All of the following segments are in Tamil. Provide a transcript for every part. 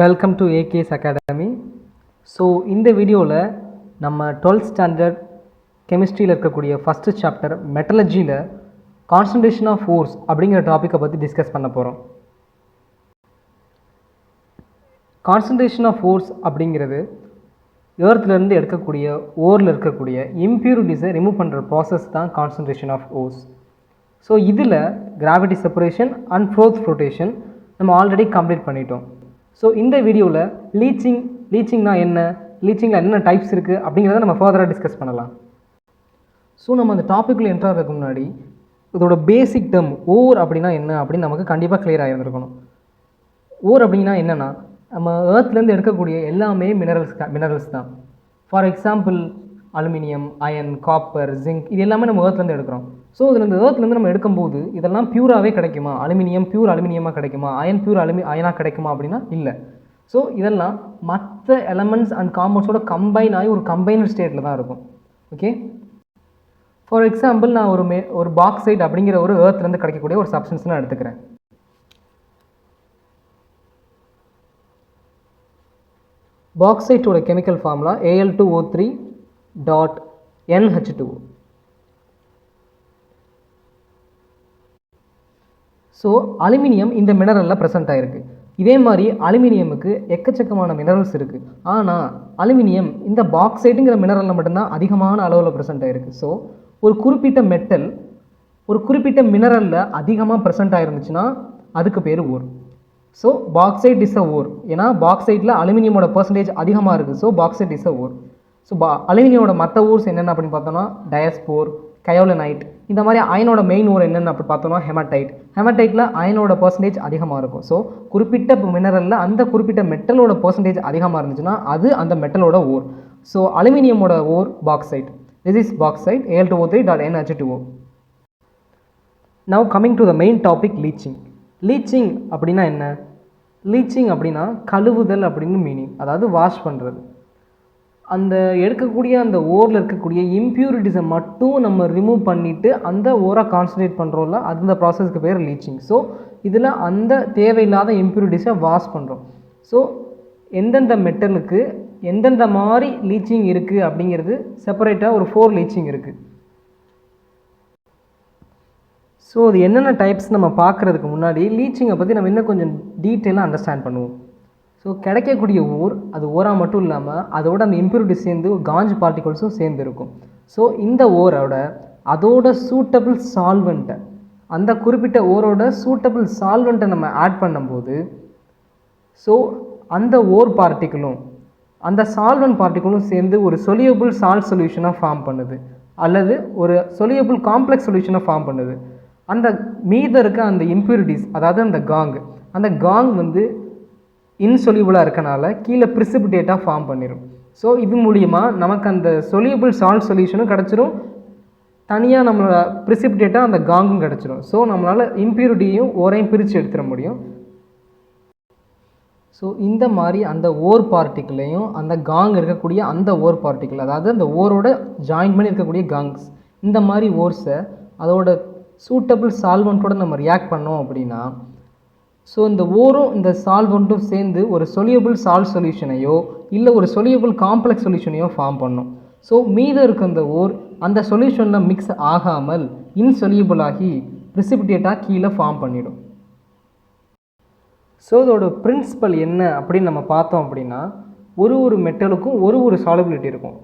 Welcome to AKS academy. So இந்த வீடியோவில் நம்ம 12th ஸ்டாண்டர்ட் கெமிஸ்ட்ரியில் இருக்கக்கூடிய ஃபஸ்ட்டு சாப்டர் மெட்டலர்ஜியில் கான்சன்ட்ரேஷன் ஆஃப் ஃபோர்ஸ் அப்படிங்கிற டாப்பிக்கை பற்றி டிஸ்கஸ் பண்ண போகிறோம். கான்சன்ட்ரேஷன் ஆஃப் ஃபோர்ஸ் அப்படிங்கிறது ஏர்த்லேருந்து எடுக்கக்கூடிய ஓரில் இருக்கக்கூடிய இம்ப்யூரிட்டிஸை ரிமூவ் பண்ணுற ப்ராசஸ் தான் கான்சன்ட்ரேஷன் ஆஃப் ஃபோர்ஸ். ஸோ இதில் gravity separation and force flotation நம்ம ஆல்ரெடி கம்ப்ளீட் பண்ணிட்டோம். ஸோ இந்த வீடியோவில் லீச்சிங்னா என்ன, லீச்சிங்கில் என்னென்ன டைப்ஸ் இருக்குது அப்படிங்கிறத நம்ம ஃபர்தராக டிஸ்கஸ் பண்ணலாம். ஸோ நம்ம அந்த டாப்பிக்கில் என்ட்ரு ஆகிறதுக்கு முன்னாடி இதோட பேசிக் டேர்ம் ஓர் அப்படின்னா என்ன அப்படின்னு நமக்கு கண்டிப்பாக கிளியர் ஆகியிருந்துருக்கணும். ஓர் அப்படின்னா என்னென்னா நம்ம ஏர்த்லேருந்து எடுக்கக்கூடிய எல்லாமே மினரல்ஸ் தான். For example aluminium, iron, copper, zinc இது எல்லாமே நம்ம ஏர்த்லேருந்து எடுக்கிறோம். ஸோ இதில் இந்த ஏர்த்லேருந்து நம்ம எடுக்கும்போது இதெல்லாம் பியூராகவே கிடைக்குமா, அலுமினியம் பியூர் அலுமினியமாக கிடைக்குமா, அயன் பியூர் அயனாக கிடைக்குமா அப்படின்னா இல்லை. ஸோ இதெல்லாம் மற்ற எலமெண்ட்ஸ் அண்ட் காம்பவுண்ட்ஸோட கம்பைன் ஆகி ஒரு கம்பைன்டு ஸ்டேட்டில் தான் இருக்கும். ஓகே, ஃபார் எக்ஸாம்பிள் நான் ஒரு பாக்சைட் அப்படிங்கிற ஒரு ஏர்த்லேருந்து கிடைக்கக்கூடிய ஒரு சப்ஸ்டன்ஸ் நான் எடுத்துக்கிறேன். பாக்சைட்டோட chemical formula Al2O3.NH2. So aluminium இந்த மினரலில் ப்ரெசென்ட் ஆகிருக்கு. இதே மாதிரி அலுமினியமுக்கு எக்கச்சக்கமான மினரல்ஸ் இருக்குது. ஆனால் அலுமினியம் இந்த பாக்சைட்டுங்கிற மினரலில் மட்டும்தான் அதிகமான அளவில் ப்ரெசென்ட் ஆகிருக்கு. ஸோ ஒரு குறிப்பிட்ட மெட்டல் ஒரு குறிப்பிட்ட மினரலில் அதிகமாக ப்ரெசென்ட் ஆகிருந்துச்சுன்னா அதுக்கு பேர் ore. So bauxite is a ore. ஏன்னா பாக்சைட்டில் அலுமினியமோட பர்சன்டேஜ் அதிகமாக இருக்குது. So bauxite is a ore. So அலுமினியோட மற்ற ஓர்ஸ் என்னென்ன அப்படின்னு பார்த்தோன்னா டயஸ்போர், கயோலனைட். இந்த மாதிரி அயனோட மெயின் ஓர் என்னென்னு அப்படி பார்த்தோம்னா ஹெமடைட்டில் அயனோட பர்சன்டேஜ் அதிகமாக இருக்கும். ஸோ குறிப்பிட்ட மினரலில் அந்த குறிப்பிட்ட மெட்டலோட பர்சன்டேஜ் அதிகமாக இருந்துச்சுன்னா அது அந்த மெட்டலோட ஓர். ஸோ அலுமினியமோட ore bauxite. This is bauxite Al2O3.NH2O. Now coming to the main topic leaching. Leaching அப்படின்னா என்ன? லீச்சிங் அப்படின்னா கழுவுதல் அப்படின்னு மீனிங், அதாவது வாஷ் பண்ணுறது. அந்த எடுக்கக்கூடிய அந்த ஓரில் இருக்கக்கூடிய இம்ப்யூரிட்டிஸை மட்டும் நம்ம ரிமூவ் பண்ணிவிட்டு அந்த ஓரை கான்சன்ட்ரேட் பண்ணுறோம்ல, அந்த ப்ராசஸ்க்கு பேர் லீச்சிங். ஸோ இதில் அந்த தேவையில்லாத இம்ப்யூரிட்டிஸை வாஷ் பண்ணுறோம். ஸோ எந்தெந்த மெட்டலுக்கு எந்தெந்த மாதிரி லீச்சிங் இருக்குது அப்படிங்கிறது செப்பரேட்டாக ஒரு 4 லீச்சிங் இருக்குது. ஸோ அது என்னென்ன டைப்ஸ் நம்ம பார்க்குறதுக்கு முன்னாடி லீச்சிங்கை பற்றி நம்ம இன்னும் கொஞ்சம் டீட்டெயிலாக அண்டர்ஸ்டாண்ட் பண்ணுவோம். ஸோ கிடைக்கக்கூடிய ஓர் அது ஓராக மட்டும் இல்லாமல் அதோட அந்த இம்ப்யூரிட்டி சேர்ந்து காஞ்ச் பார்ட்டிகல்ஸும் சேர்ந்து இருக்கும். ஸோ இந்த ஓரோட அதோட சூட்டபிள் சால்வெண்ட்டை, அந்த குறிப்பிட்ட ஓரோட சூட்டபிள் சால்வெண்ட்டை நம்ம ஆட் பண்ணும்போது ஸோ அந்த ஓர் பார்ட்டிகளும் அந்த சால்வெண்ட் பார்ட்டிகளும் சேர்ந்து ஒரு சொலியபிள் சால்ட் சொல்யூஷனாக ஃபார்ம் பண்ணுது, அல்லது ஒரு சொலியபிள் காம்ப்ளெக்ஸ் சொல்யூஷனாக ஃபார்ம் பண்ணுது. அந்த மீத இருக்க அந்த இம்ப்யூரிட்டிஸ், அதாவது அந்த காங் வந்து இன்சொல்யூபிளாக இருக்கனால கீழே ப்ரிசிபிடேட்டாக ஃபார்ம் பண்ணிடும். ஸோ இது மூலியமாக நமக்கு அந்த சொலியபிள் சால்ட் சொல்யூஷனும் கிடச்சிரும், தனியாக நம்மளோட ப்ரிசிபிடேட்டாக அந்த காங்கும் கிடச்சிரும். ஸோ நம்மளால் இம்ப்யூரிட்டியும் ஓரையும் பிரித்து எடுத்துட முடியும். ஸோ இந்த மாதிரி அந்த ஓர் பார்ட்டிக்கிளையும் அந்த காங் இருக்கக்கூடிய அந்த ஓர் பார்ட்டிக்கிள், அதாவது அந்த ஓரோட ஜாயின் பண்ணி இருக்கக்கூடிய காங்ஸ், இந்த மாதிரி ஓர்ஸை அதோட சூட்டபிள் சால்வெண்ட்டோடு நம்ம ரியாக்ட் பண்ணோம் அப்படின்னா ஸோ இந்த ஓரும் இந்த சால்வெண்ட்டும் சேர்ந்து ஒரு சொலியபிள் சால்ட் சொல்யூஷனையோ இல்லை ஒரு சொலியபிள் காம்ப்ளெக்ஸ் சொல்யூஷனையோ ஃபார்ம் பண்ணும். ஸோ மீதம் இருக்க அந்த ஓர் அந்த சொல்யூஷனில் மிக்ஸ் ஆகாமல் இன்சொலியபிளாகி ப்ரிசிபிடேட்டாக கீழே ஃபார்ம் பண்ணிடும். ஸோ இதோட பிரின்சிபல் என்ன அப்படின்னு நம்ம பார்த்தோம் அப்படின்னா ஒரு மெட்டலுக்கும் ஒரு சாலிபிலிட்டி இருக்கும்.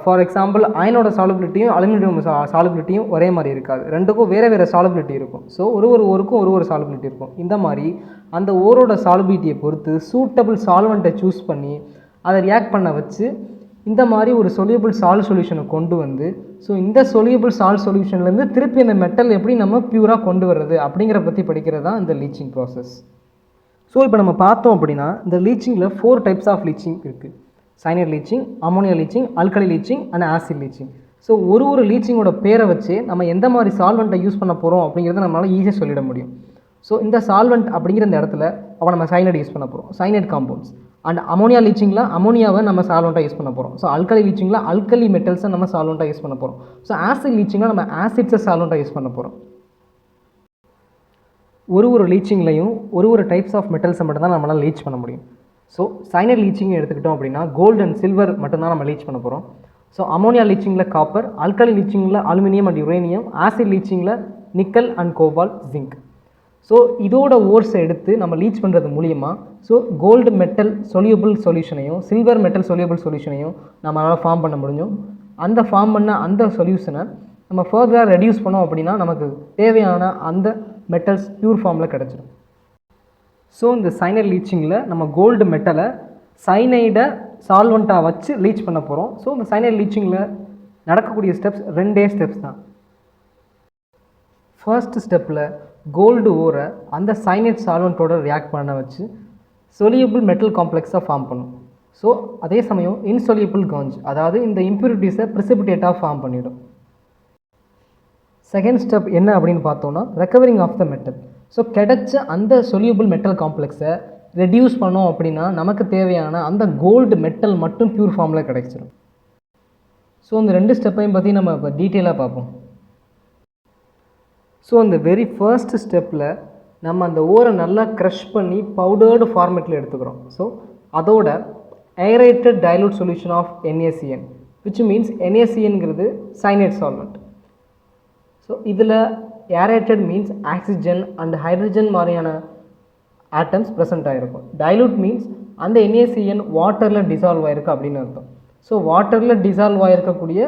ஃபார் எக்ஸாம்பிள் அயனோட சாலிபிலிட்டியும் அலுமினியம் சாலிபிலிட்டியும் ஒரே மாதிரி இருக்காது, ரெண்டுக்கும் வேறு சாலிபிலிட்டி இருக்கும். ஸோ ஓருக்கும் ஒரு சாலிபிலிட்டி இருக்கும். இந்த மாதிரி அந்த ஓரோட சாலிபிலிட்டியை பொறுத்து சூட்டபிள் சால்வெண்ட்டை சூஸ் பண்ணி அதை ரியாக்ட் பண்ண வச்சு இந்த மாதிரி ஒரு சொலியபிள் சால்ட் சொல்யூஷனை கொண்டு வந்து ஸோ இந்த சொலியபிள் சால்ட் சொல்யூஷன்லேருந்து திருப்பி அந்த மெட்டல் எப்படி நம்ம பியூராக கொண்டு வர்றது அப்படிங்கிற பற்றி படிக்கிறது தான் இந்த லீச்சிங் ப்ராசஸ். ஸோ இப்போ நம்ம பார்த்தோம் அப்படின்னா இந்த லீச்சிங்கில் 4 டைப்ஸ் ஆஃப் லீச்சிங் இருக்குது. Cyanide leaching, ammonia leaching, alkali leaching and acid leaching. So ஒரு லீச்சிங்கோட பேரை வச்சு நம்ம எந்த மாதிரி சால்வெண்ட்டை யூஸ் பண்ண போகிறோம் அப்படிங்கிறத நம்மளால் ஈஸியாக சொல்லிட முடியும். ஸோ இந்த சால்வெண்ட் அப்படிங்கிற இந்த இடத்துல நம்ம சைனைட் யூஸ் பண்ண போகிறோம், சைனைட் காம்பவுண்ட்ஸ். அண்ட் அமோனியா லீச்சிங்கில் அமோனியாவை நம்ம சால்வெண்ட்டாக யூஸ் பண்ண போகிறோம். ஸோ ஆல்கலி லீச்சிங்கில் ஆல்கலி மெட்டல்ஸை நம்ம சால்வெண்ட்டாக யூஸ் பண்ண போகிறோம். ஸோ ஆசிட் லீச்சிங்கில் நம்ம ஆசிட்ஸை சால்வெண்ட்டாக யூஸ் பண்ண போகிறோம். ஒரு லீச்சிங்லையும் ஒரு டைப்ஸ் ஆஃப் மெட்டல்ஸை மட்டும் தான் நம்மளால் லீச் பண்ண முடியும். ஸோ சைனைட் லீச்சிங் எடுத்துக்கிட்டோம் அப்படின்னா கோல்டு அண்ட் சில்வர் மட்டும்தான் நம்ம லீச் பண்ண போகிறோம். ஸோ அமோனியா லீச்சிங்கில் காப்பர், ஆல்கலி லீச்சிங்கில் அலுமினியம் அண்ட் யுரேனியம், ஆசிட் லீச்சிங்கில் nickel and cobalt, zinc. So இதோட ஓர்ஸை எடுத்து நம்ம லீச் பண்ணுறது மூலியமாக ஸோ கோல்டு மெட்டல் சொலியூபிள் சொல்யூஷனையும் சில்வர் மெட்டல் சொலியூபிள் சொல்யூஷனையும் நம்மளால் ஃபார்ம் பண்ண முடியும். அந்த ஃபார்ம் பண்ண அந்த சொல்யூஷனை நம்ம ஃபர்தராக ரெடியூஸ் பண்ணோம் அப்படின்னா நமக்கு தேவையான அந்த மெட்டல்ஸ் பியூர் ஃபார்மில் கிடச்சிடும். ஸோ இந்த சைனைட் லீச்சிங்கில் நம்ம கோல்டு மெட்டலை சைனைடை சால்வெண்ட்டாக வச்சு லீச் பண்ண போகிறோம். ஸோ இந்த சைனைட் லீச்சிங்கில் நடக்கக்கூடிய ஸ்டெப்ஸ் 2 ஸ்டெப்ஸ் தான். ஃபர்ஸ்ட் ஸ்டெப்பில் கோல்டு ஓரை அந்த சைனைட் சால்வெண்ட்டோட ரியாக்ட் பண்ண வச்சு சொலியூபிள் மெட்டல் காம்ப்ளெக்ஸாக ஃபார்ம் பண்ணும். ஸோ அதே சமயம் இன்சொலியூபிள் கவுஞ்ச், அதாவது இந்த இம்ப்யூரிட்டிஸை ப்ரிசிபிடேட்டாக ஃபார்ம் பண்ணிடும். செகண்ட் ஸ்டெப் என்ன அப்படின்னு பார்த்தோன்னா recovering of the metal. So கிடைச்ச அந்த சொலியூபிள் மெட்டல் காம்ப்ளெக்ஸை ரெடியூஸ் பண்ணோம் அப்படின்னா நமக்கு தேவையான அந்த கோல்டு மெட்டல் மட்டும் பியூர் ஃபார்மில் கிடைச்சிடும். ஸோ இந்த 2 ஸ்டெப்பையும் பற்றி நம்ம இப்போ டீட்டெயிலாக பார்ப்போம். ஸோ இந்த வெரி ஃபர்ஸ்ட் ஸ்டெப்பில் நம்ம அந்த ஓரை நல்லா க்ரஷ் பண்ணி பவுடர்டு ஃபார்மேட்டில் எடுத்துக்கிறோம். ஸோ அதோட aerated dilute solution of NaCN, which means NaCNங்கிறது சைனைட் சால்வெண்ட். ஸோ இதில் aerated means oxygen and hydrogen மாதிரியான ஆட்டம்ஸ் ப்ரெசென்ட் ஆகிருக்கும். டைலூட் மீன்ஸ் அந்த NaCN வாட்டரில் டிசால்வ் ஆகிருக்கு அப்படின்னு அர்த்தம். ஸோ வாட்டரில் டிசால்வ் ஆகிருக்கக்கூடிய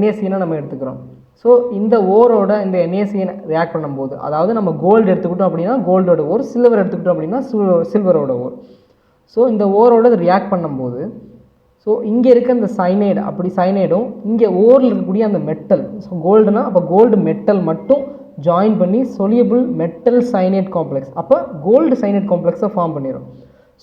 NaCN நம்ம எடுத்துக்கிறோம். ஸோ இந்த ஓரோட இந்த NaCN ரியாக்ட் பண்ணும்போது, அதாவது நம்ம கோல்டு எடுத்துக்கிட்டோம் அப்படின்னா கோல்டோட ஓர், சில்வர் எடுத்துக்கிட்டோம் அப்படின்னா சில்வரோட ஓர். ஸோ இந்த ஓரோட ரியாக்ட் பண்ணும்போது ஸோ இங்கே இருக்க இந்த சைனைடு, அப்படி சைனைடும் இங்கே ஓரில் இருக்கக்கூடிய அந்த மெட்டல், ஸோ கோல்டுனா அப்போ கோல்டு மெட்டல் மட்டும் ஜாயின் பண்ணி சொலியபிள் மெட்டல் சைனைட் காம்ப்ளெக்ஸ், அப்போ கோல்டு சைனைட் காம்ப்ளெக்ஸை ஃபார்ம் பண்ணிடும்.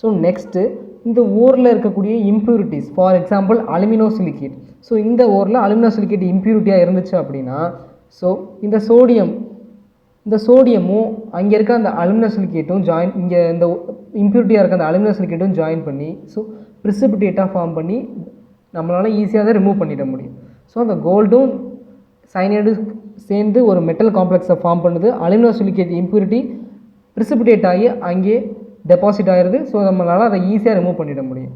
ஸோ நெக்ஸ்ட்டு இந்த ஓரில் இருக்கக்கூடிய impurities, for example aluminosilicate. So இந்த ஓரில் அலுமினோசிலிகேட் இம்ப்யூரிட்டியாக இருந்துச்சு அப்படின்னா ஸோ இந்த சோடியமும் அங்கே இருக்க அந்த அலுமினோசிலிகேட்டும் ஜாயின், இங்கே இந்த இம்ப்யூரிட்டியாக இருக்க அந்த அலுமினோசிலிகேட்டும் ஜாயின் பண்ணி ஸோ ப்ரிசிபிடேட்டாக ஃபார்ம் பண்ணி நம்மளால் ஈஸியாக அதை ரிமூவ் பண்ணிட முடியும். ஸோ அந்த கோல்டும் சைனைடு சேர்ந்து ஒரு மெட்டல் காம்ப்ளெக்ஸை ஃபார்ம் பண்ணுது. அலுமினோசிலிகேட் இம்ப்யூரிட்டி ப்ரிசிபிடேட் ஆகி அங்கே டெபாசிட் ஆகிடுது. ஸோ நம்மளால் அதை ஈஸியாக ரிமூவ் பண்ணிட முடியும்.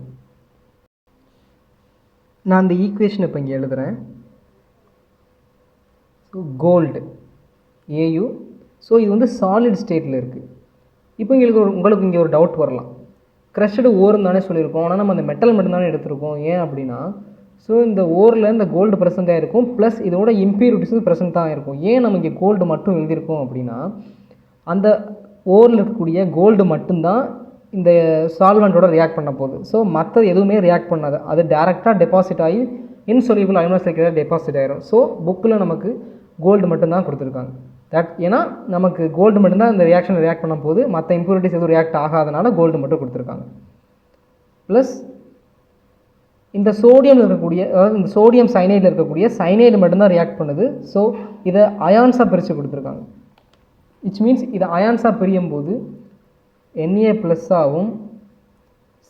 நான் அந்த ஈக்குவேஷன் இப்போ இங்கே எழுதுகிறேன். ஸோ கோல்டு AU, ஸோ இது வந்து சாலிட் ஸ்டேட்டில் இருக்குது. இப்போ உங்களுக்கு இங்கே ஒரு டவுட் வரலாம், க்ரஷ்டு ஓர்னு தானே சொல்லியிருக்கோம், ஆனால் நம்ம அந்த மெட்டல் மட்டும்தானே எடுத்திருக்கோம், ஏன் அப்படின்னா ஸோ இந்த ஓரில் இந்த கோல்டு ப்ரெசென்ட் ஆகிருக்கும், ப்ளஸ் இதோட இம்ப்யூரிட்டிஸும் ப்ரெசென்ட் தான் இருக்கும். ஏன் நம்ம இங்கே கோல்டு மட்டும் எழுதியிருக்கோம் அப்படின்னா அந்த ஓரில் இருக்கக்கூடிய கோல்டு மட்டும்தான் இந்த சால்வெண்ட்டோட ரியாக்ட் பண்ண போகுது. ஸோ மற்றது எதுவுமே ரியாக்ட் பண்ணாது, அது டேரெக்டாக டெபாசிட் ஆகி இன்சொலியூபிள் அலுமினோசிலிகேட்டாக டெபாசிட் ஆகிரும். ஸோ புக்கில் நமக்கு கோல்டு மட்டும்தான் கொடுத்துருக்காங்க. ஏன்னா நமக்கு கோல்டு மட்டும்தான் இந்த ரியாக்ஷன் ரியாக்ட் பண்ண போது, மற்ற இம்ப்யூரிட்டிஸ் எதுவும் ரியாக்ட் ஆகாதனால கோல்டு மட்டும் கொடுத்துருக்காங்க. ப்ளஸ் இந்த சோடியம் இருக்கக்கூடிய, அதாவது இந்த சோடியம் சைனைடில் இருக்கக்கூடிய சைனைடு மட்டும்தான் ரியாக்ட் பண்ணுது. ஸோ இதை அயான்ஸாக பிரித்து கொடுத்துருக்காங்க. விச் மீன்ஸ் இதை அயான்ஸாக பிரியும் போது Na ப்ளஸ்ஸாகவும்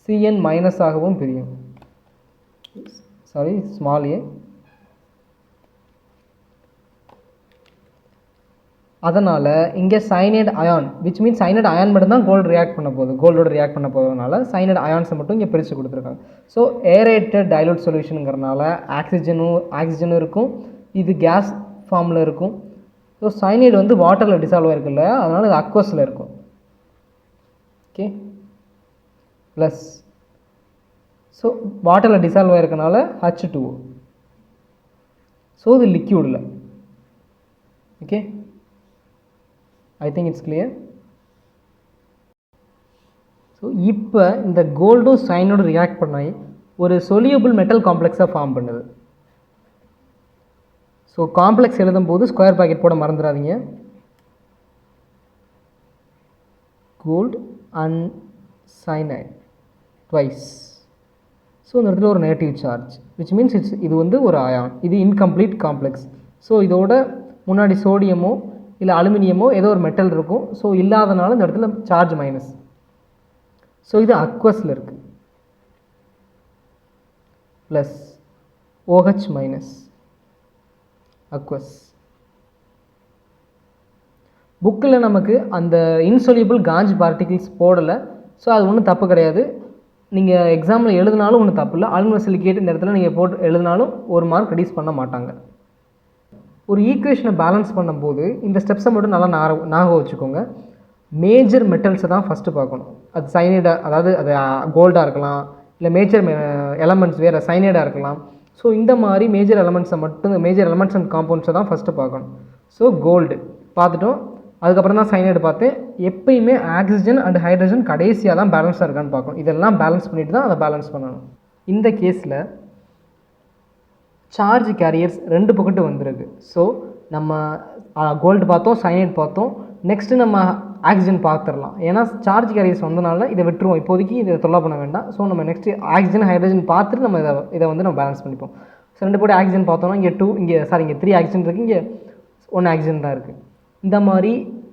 Cn மைனஸாகவும் பிரியும். Sorry, small a. அதனால் இங்கே cyanide ion, which means cyanide ion மட்டும்தான் கோல்டு ரியாக்ட் பண்ண போகுது, கோல்டோட ரியாக்ட் பண்ண போகிறதுனால சைனைடு அயான்ஸை மட்டும் இங்கே பிரித்து கொடுத்துருக்காங்க. ஸோ ஏரேட்டட் டைலூட் சொல்யூஷனுங்கிறனால ஆக்சிஜனும் இருக்கும், இது கேஸ் ஃபார்மில் இருக்கும். ஸோ சைனைடு வந்து வாட்டரில் டிசால்வ் ஆகிருக்குல்ல, அதனால் இது அக்வஸில் இருக்கும். ஓகே, ப்ளஸ் ஸோ வாட்டரில் டிசால்வ் ஆகிருக்கனால H2O. ஸோ இது லிக்யூடில். Okay, I think it's clear. So இப்போ இந்த கோல்டும் சைனோடு ரியாக்ட் பண்ணி ஒரு சொலியூபிள் மெட்டல் காம்ப்ளெக்ஸாக ஃபார்ம் பண்ணுது. ஸோ காம்ப்ளெக்ஸ் எழுதும் போது ஸ்கொயர் ப்ராக்கெட் போட மறந்துடாதீங்க. Gold and cyanide twice. So இந்த இடத்துல ஒரு நெகட்டிவ் சார்ஜ், விச் மீன்ஸ் இது வந்து ஒரு அயான், இது இன்கம்ப்ளீட் காம்ப்ளெக்ஸ். ஸோ இதோட முன்னாடி சோடியமோ இல்லை அலுமினியமோ ஏதோ ஒரு மெட்டல் இருக்கும். ஸோ இல்லாதனால இந்த இடத்துல சார்ஜ் மைனஸ். ஸோ இது அக்வஸில் இருக்குது. Plus OH minus aqueous. புக்கில் நமக்கு அந்த இன்சொல்யூபிள் காஞ்ச் பார்ட்டிகிள்ஸ் போடலை. ஸோ அது ஒன்றும் தப்பு கிடையாது. நீங்கள் எக்ஸாமில் எழுதினாலும் ஒன்றும் தப்பு இல்லை. அலுமினியம் சிலிக்கேட் இந்த இடத்துல நீங்கள் போட்டு எழுதினாலும் ஒரு மார்க் ரெடியூஸ் பண்ண மாட்டாங்க. ஒரு ஈக்குவேஷனை பேலன்ஸ் பண்ணும்போது இந்த ஸ்டெப்ஸை மட்டும் நல்லா ஞாபகம் வச்சுக்கோங்க. மேஜர் மெட்டல்ஸை தான் ஃபஸ்ட்டு பார்க்கணும். அது சைனைடாக, அதாவது அது கோல்டாக இருக்கலாம், இல்லை மேஜர் எலமெண்ட்ஸ் வேறு சைனைடாக இருக்கலாம். ஸோ இந்த மாதிரி மேஜர் எலமெண்ட்ஸை மட்டும், மேஜர் எலமெண்ட்ஸ் அண்ட் காம்பவுண்ட்ஸை தான் ஃபஸ்ட்டு பார்க்கணும். ஸோ கோல்டு பார்த்துட்டோம். அதுக்கப்புறம் தான் சைனைடு பார்த்தேன். எப்பயுமே ஆக்சிஜன் அண்ட் ஹைட்ரஜன் கடைசியாக தான் பேலன்ஸாக இருக்கான்னு பார்க்கணும். இதெல்லாம் பேலன்ஸ் பண்ணிட்டு தான் அதை பேலன்ஸ் பண்ணணும். இந்த கேஸில் சார்ஜ் கேரியர்ஸ் 2 பக்கெட்டு வந்துருக்கு. ஸோ நம்ம கோல்டு பார்த்தோம், சைனைட் பார்த்தோம். நெக்ஸ்ட்டு நம்ம ஆக்சிஜன் பார்த்துடலாம். ஏன்னா சார்ஜ் கேரியர்ஸ் வந்தனால இதை விட்டுருவோம், இப்போதைக்கு இதை தொல்லை பண்ண வேண்டாம். ஸோ நம்ம நெக்ஸ்ட்டு ஆக்சிஜன் ஹைட்ரஜன் பார்த்துட்டு நம்ம இதை வந்து நம்ம பேலன்ஸ் பண்ணிப்போம். ஸோ 2 போட்டு ஆக்சிஜன் பார்த்தோம்னா இங்கே 2, இங்கே 3 ஆக்சிஜன் இருக்குது, இங்கே 1 ஆக்சிஜன் தான் இருக்குது. இந்த மாதிரி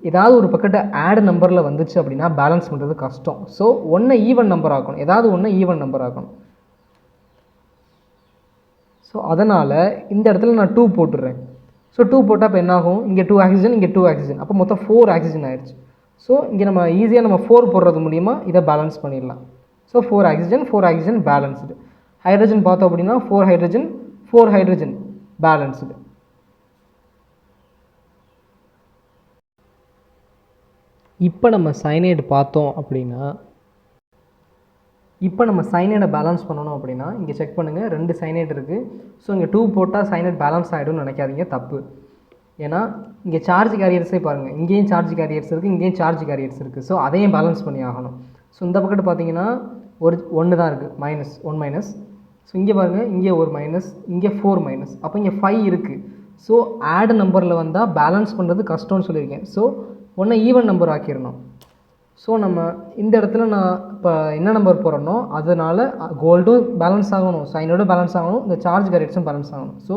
ஏதாவது ஒரு பக்கெட்டை ஆட் நம்பரில் வந்துச்சு அப்படின்னா பேலன்ஸ் பண்ணுறது கஷ்டம். ஸோ ஒன்றை ஈவன் நம்பர் ஆக்கணும், ஏதாவது ஒன்று ஈவன் நம்பர் ஆக்கணும். ஸோ அதனால் இந்த இடத்துல நான் 2 போட்டுடுறேன். ஸோ 2 போட்டால் இப்போ என்னாகும், இங்கே 2 ஆக்சிஜன், இங்கே 2 ஆக்சிஜன், அப்போ மொத்தம் 4 ஆக்சிஜன் ஆயிடுச்சு. ஸோ இங்கே நம்ம ஈஸியாக நம்ம 4 போடுறது மூலிமா இதை பேலன்ஸ் பண்ணிடலாம். So 4 oxygen balanced. ஹைட்ரஜன் பார்த்தோம் அப்படின்னா 4 ஹைட்ரஜன் பேலன்ஸ்டு. இப்போ நம்ம சைனைடு பார்த்தோம் அப்படின்னா, இப்போ நம்ம சைனைடை பேலன்ஸ் பண்ணணும் அப்படின்னா இங்கே செக் பண்ணுங்கள், 2 சைனைடு இருக்குது. ஸோ இங்கே 2 போட்டால் சைனைட் பேலன்ஸ் ஆகிடும்னு நினைக்காதீங்க, தப்பு. ஏன்னா இங்கே சார்ஜ் கேரியர்ஸே பாருங்கள், இங்கேயும் சார்ஜ் கேரியர்ஸ் இருக்குது, இங்கேயும் சார்ஜ் கேரியர்ஸ் இருக்குது. ஸோ அதையும் பேலன்ஸ் பண்ணி ஆகணும். ஸோ இந்த பக்கெட்டு பார்த்தீங்கன்னா ஒரு 1 தான் இருக்குது, -1 மைனஸ். ஸோ இங்கே பாருங்கள், இங்கே ஒரு மைனஸ், இங்கே 4 மைனஸ், அப்போ இங்கே 5 இருக்குது. ஸோ ஆட் நம்பரில் வந்தால் பேலன்ஸ் பண்ணுறது கஷ்டம்னு சொல்லியிருக்கேன். ஸோ ஒன்றை ஈவன் நம்பர் ஆக்கிடணும். ஸோ நம்ம இந்த இடத்துல நான் இப்போ என்ன நம்பர் போடுறனோ அதனால் கோல்டும் பேலன்ஸ் ஆகணும், சைனோடும் பேலன்ஸ் ஆகணும், இந்த சார்ஜ் கேரியர்ஸும் பேலன்ஸ் ஆகணும். ஸோ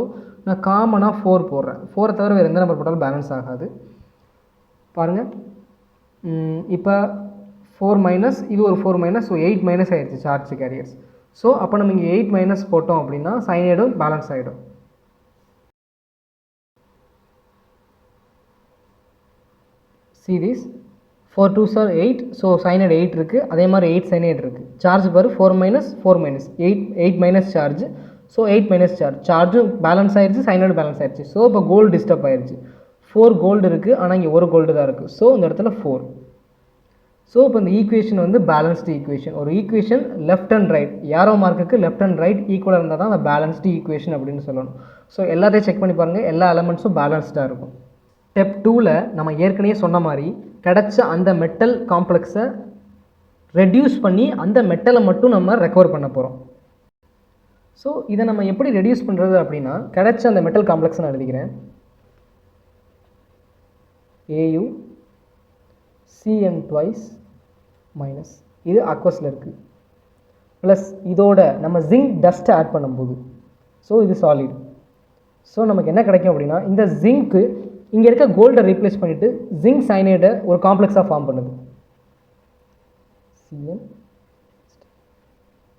நான் காமனாக 4 போடுறேன். 4 தவிர வேறு எந்த நம்பர் போட்டாலும் பேலன்ஸ் ஆகாது. பாருங்கள், இப்போ 4 மைனஸ், இது ஒரு 4 மைனஸ், ஸோ 8 மைனஸ் ஆகிடுச்சு சார்ஜ் கேரியர்ஸ். ஸோ அப்போ நம்ம இங்கே 8 மைனஸ் போட்டோம் அப்படின்னா சைனைடும் பேலன்ஸ் ஆகிடும். See this, 4 2s are 8. So cyanide 8 இருக்குது, அதே மாதிரி 8 சைனைடு இருக்குது. சார்ஜ் பாரு 4 minus 8 minus charge. So 8 minus சார்ஜும் பேலன்ஸ் ஆகிடுச்சு, சைனைடு பேலன்ஸ் ஆகிடுச்சு. ஸோ இப்போ கோல்டு டிஸ்டர்ப் ஆகிடுச்சு. 4 கோல்டு இருக்குது, ஆனால் இங்கே ஒரு கோல்டு தான் இருக்குது. ஸோ இந்த இடத்துல 4. ஸோ இப்போ இந்த ஈக்குவேஷன் வந்து பேலன்ஸ்டு ஈக்குவேஷன். ஒரு ஈக்குவேஷன் லெஃப்ட் அண்ட் ரைட், யாரோ மார்க்குக்கு லெஃப்ட் அண்ட் ரைட் ஈக்குவலாக இருந்தால் தான் அந்த பேலன்ஸ்டு ஈக்குவேஷன் அப்படின்னு சொல்லணும். ஸோ எல்லாத்தையும் செக் பண்ணி பாருங்கள், எல்லா எலமெண்ட்ஸும் பேலன்ஸ்டாக இருக்கும். ஸ்டெப் 2ல் நம்ம ஏற்கனவே சொன்ன மாதிரி கிடச்ச அந்த மெட்டல் காம்ப்ளெக்ஸை ரெடியூஸ் பண்ணி அந்த மெட்டலை மட்டும் நம்ம ரெக்கவர் பண்ண போகிறோம். ஸோ இதை நம்ம எப்படி ரெடியூஸ் பண்ணுறது அப்படின்னா, கிடச்ச அந்த மெட்டல் காம்ப்ளெக்ஸை நான் எழுதிக்கிறேன். AU CN twice மைனஸ், இது அக்வஸில் இருக்குது, ப்ளஸ் இதோட நம்ம ஜிங்க் டஸ்ட்டை ஆட் பண்ணும்போது, ஸோ இது சாலிட். ஸோ நமக்கு என்ன கிடைக்கும் அப்படின்னா, இந்த ஜிங்க்கு இங்கே இருக்க கோல்டை ரீப்ளேஸ் பண்ணிவிட்டு ஜிங்க் சைனைடை ஒரு காம்ப்ளெக்ஸாக ஃபார்ம் பண்ணுது. CN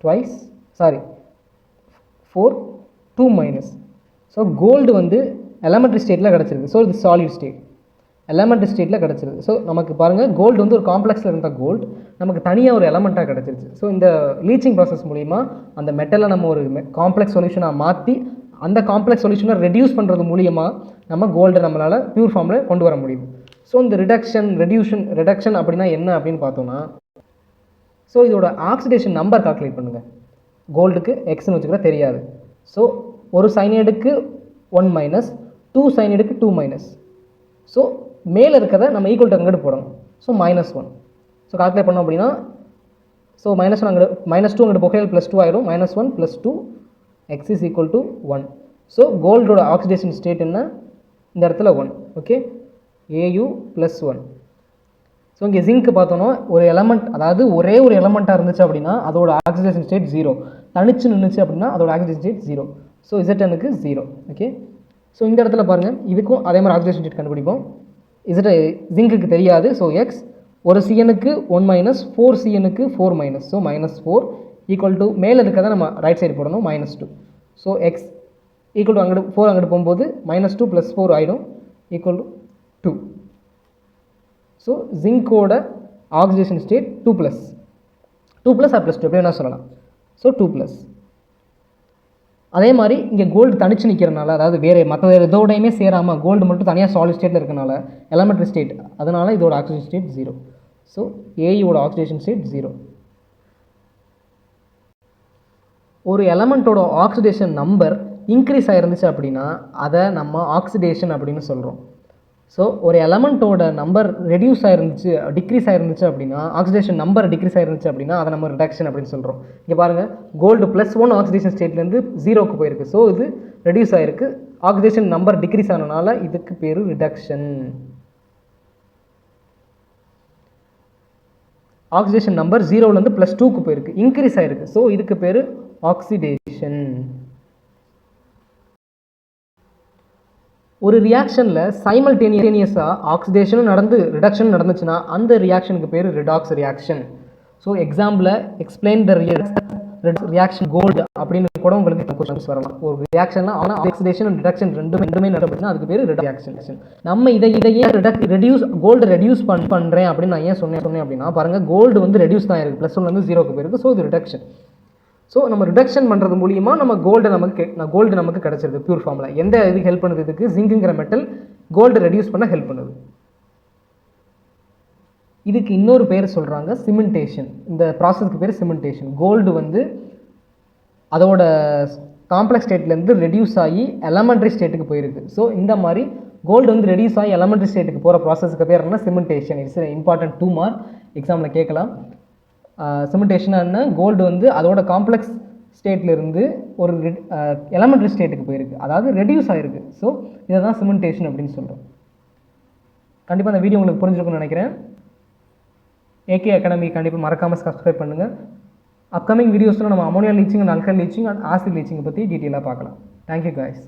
twice 4 2 மைனஸ். ஸோ கோல்டு வந்து எலமெண்ட்ரி ஸ்டேட்டில் கிடச்சிருக்கு. ஸோ இது சாலிட் ஸ்டேட், எலமெண்ட்ரி ஸ்டேட்டில் கிடச்சிருக்கு. ஸோ நமக்கு பாருங்கள், கோல்டு வந்து ஒரு காம்ப்ளெக்ஸில் இருந்த கோல்டு நமக்கு தனியாக ஒரு எலமெண்ட்டாக கிடச்சிருச்சு. ஸோ இந்த லீச்சிங் ப்ராசஸ் மூலிமா அந்த மெட்டலை நம்ம ஒரு காம்ப்ளெக்ஸ் சொல்யூஷனாக மாற்றி அந்த காம்ப்ளெக்ஸ் சொல்யூஷனை ரெடியூஸ் பண்ணுறது மூலியமாக நம்ம கோல்டை நம்மளால் பியூர் ஃபார்மில் கொண்டு வர முடியுது. ஸோ இந்த ரிடக்ஷன் அப்படின்னா என்ன அப்படின்னு பார்த்தோன்னா, ஸோ இதோட ஆக்சிடேஷன் நம்பர் கால்குலேட் பண்ணுங்கள். கோல்டுக்கு எக்ஸ்னு வச்சுக்கிற தெரியாது. ஸோ ஒரு சைனைடுக்கு 1 மைனஸ், 2 சைனைடுக்கு 2 மைனஸ். ஸோ மேலே இருக்கிறத நம்ம ஈக்குவல் டு அங்கிட்டு போடணும். ஸோ -1. ஸோ கால்குலேட் பண்ணோம் அப்படின்னா, ஸோ -1 அங்கிட்டு -2 அங்கிட்டு போகையில் +2 ஆகிடும். -1 + 2 x is equal to 1. So கோல்டோட ஆக்சிடேஷன் ஸ்டேட் என்ன, இந்த இடத்துல 1. Okay, AU + 1. ஸோ இங்கே ஜிங்க் பார்த்தோன்னா ஒரு எலமெண்ட், அதாவது ஒரே ஒரு எலமெண்ட்டாக இருந்துச்சு அப்படின்னா அதோட ஆக்சிடேஷன் ஸ்டேட் 0. தனிச்சு நின்றுச்சு அப்படின்னா அதோட ஆக்சிடேஷன் ஸ்டேட் 0. ஸோ ZNக்கு 0. ஓகே, ஸோ இந்த இடத்துல பாருங்கள், இதுக்கும் அதே மாதிரி ஆக்சிடேஷன் ஸ்டேட் கண்டுபிடிப்போம். ஜிங்க்குக்கு தெரியாது. ஸோ எக்ஸ் ஒரு CNக்கு 1 minus, 4 CNக்கு 4 minus. So -4 equal to மேலே இருக்கிறத நம்ம ரைட் சைடு போடணும், -2. ஸோ எக்ஸ் ஈக்குவல் டு அங்கிட்டு 4 அங்கிட்டு போகும்போது -2 + 4 ஆகிடும், ஈக்குவல் டு 2. ஸோ ஜிங்கோட ஆக்சிடேஷன் ஸ்டேட் 2+, 2+ ஆர் +2 எப்படி வேணால் சொல்லலாம். ஸோ 2+. அதே மாதிரி இங்கே கோல்டு தனிச்சு நிற்கிறனால, அதாவது மற்ற இதோடையுமே சேராமல் கோல்டு மட்டும் தனியாக சாலிட் ஸ்டேட்டில் இருக்கனால எலமெண்ட்ரி ஸ்டேட், அதனால் இதோட ஆக்சிடேஷன் ஸ்டேட் 0. ஸோ ஏயோட ஆக்சிடேஷன் ஸ்டேட் 0. ஒரு எலமெண்ட்டோட ஆக்சிடேஷன் நம்பர் இன்க்ரீஸ் ஆகிருந்துச்சு அப்படின்னா அதை நம்ம ஆக்சிடேஷன் அப்படின்னு சொல்கிறோம். ஸோ ஒரு எலமெண்ட்டோட நம்பர் ரெடியூஸ் ஆகிருந்துச்சு, டிக்ரீஸ் ஆகிருந்துச்சு அப்படின்னா, ஆக்சிடேஷன் நம்பர் டிக்ரீஸ் ஆகிருந்துச்சு அப்படின்னா அதை நம்ம ரிடக்ஷன் அப்படின்னு சொல்கிறோம். இங்கே பாருங்கள், கோல்டு +1 ஆக்சிடேஷன் ஸ்டேட்லேருந்து 0க்கு போயிருக்கு. ஸோ இது ரெடியூஸ் ஆகிருக்கு. ஆக்சிடேஷன் நம்பர் டிக்ரீஸ் ஆனனால இதுக்கு பேர் ரிடக்ஷன். ஆக்சிடேஷன் நம்பர் 0லேருந்து +2க்கு போயிருக்கு, இன்க்ரீஸ் ஆகிருக்கு. ஸோ இதுக்கு பேர் ஆக்சிடேஷன். ஒரு ரியாக்ஷனில் சைமல்டேனியஸாக ஆக்சிடேஷனும் நடந்து ரிடக்ஷன் நடந்துச்சுன்னா அந்த ரியாக்ஷனுக்கு பேர் ரிடாக்ஸ் ரியாக்ஷன். ஸோ எக்ஸாம்பிளில் எக்ஸ்பிளைன் த ரியாக்ஷன் கோல்டு அப்படின்னு கூட உங்களுக்கு கொஸ்டின்ஸ் வரலாம். ஒரு ரியாக்ஷனில் ஆனால் ஆக்சிடேஷன் அண்ட் ரிடக்ஷன் ரெண்டுமே நடந்துச்சுன்னா அதுக்கு பேர் ரியாக்ஷன். நம்ம இதையே ரெடியூஸ் கோல்டு ரெடியூஸ் பண்ணுறேன் அப்படின்னு நான் ஏன் சொன்னேன் அப்படின்னா, பாருங்கள், கோல்டு வந்து ரெடியூஸ் தான் இருக்குது, +1லேருந்து 0க்கு போயிருக்கு. ஸோ இது ரிடக்ஷன். ஸோ நம்ம ரிடக்ஷன் பண்ணுறது மூலியமாக நம்ம கோல்டு நமக்கு கிடச்சிருது பியூர் ஃபார்மில். எந்த இது ஹெல்ப் பண்ணுது? இதுக்கு ஜிங்குங்கிற மெட்டல் கோல்டு ரெடியூஸ் பண்ண ஹெல்ப் பண்ணுது. இதுக்கு இன்னொரு பேர் சொல்கிறாங்க சிமெண்டேஷன். இந்த ப்ராசஸ்க்கு பேர் சிமெண்டேஷன். கோல்டு வந்து அதோட காம்ப்ளெக்ஸ் ஸ்டேட்லேருந்து ரெடியூஸ் ஆகி எலமெண்ட்ரி ஸ்டேட்டுக்கு போயிருக்கு. ஸோ இந்த மாதிரி கோல்டு வந்து ரெடியூஸ் ஆகி எலமெண்ட்ரி ஸ்டேட்டுக்கு போகிற ப்ராசஸ்க்கு பேர் என்ன? சிமெண்டேஷன். இட்ஸ் இம்பார்ட்டன்ட் 2 மார்க் எக்ஸாமில் கேட்கலாம். சிமெண்டேஷன் என்ன? கோல்டு வந்து அதோட காம்ப்ளெக்ஸ் ஸ்டேட்லேருந்து ஒரு எலமெண்ட்ரி ஸ்டேட்டுக்கு போயிருக்கு, அதாவது ரெடியூஸ் ஆகிருக்கு. ஸோ இதை தான் சிமெண்டேஷன் அப்படின்னு சொல்கிறோம். கண்டிப்பாக அந்த வீடியோ உங்களுக்கு புரிஞ்சிருக்குன்னு நினைக்கிறேன். ஏகே அகாடமி கண்டிப்பாக மறக்காமல் சப்ஸ்கிரைப் பண்ணுங்கள். அப்கமிங் வீடியோஸில் நம்ம ammonia leaching and alcohol leaching and acid லீச்சிங்கை பற்றி டீட்டெயிலாக பார்க்கலாம். Thank you guys.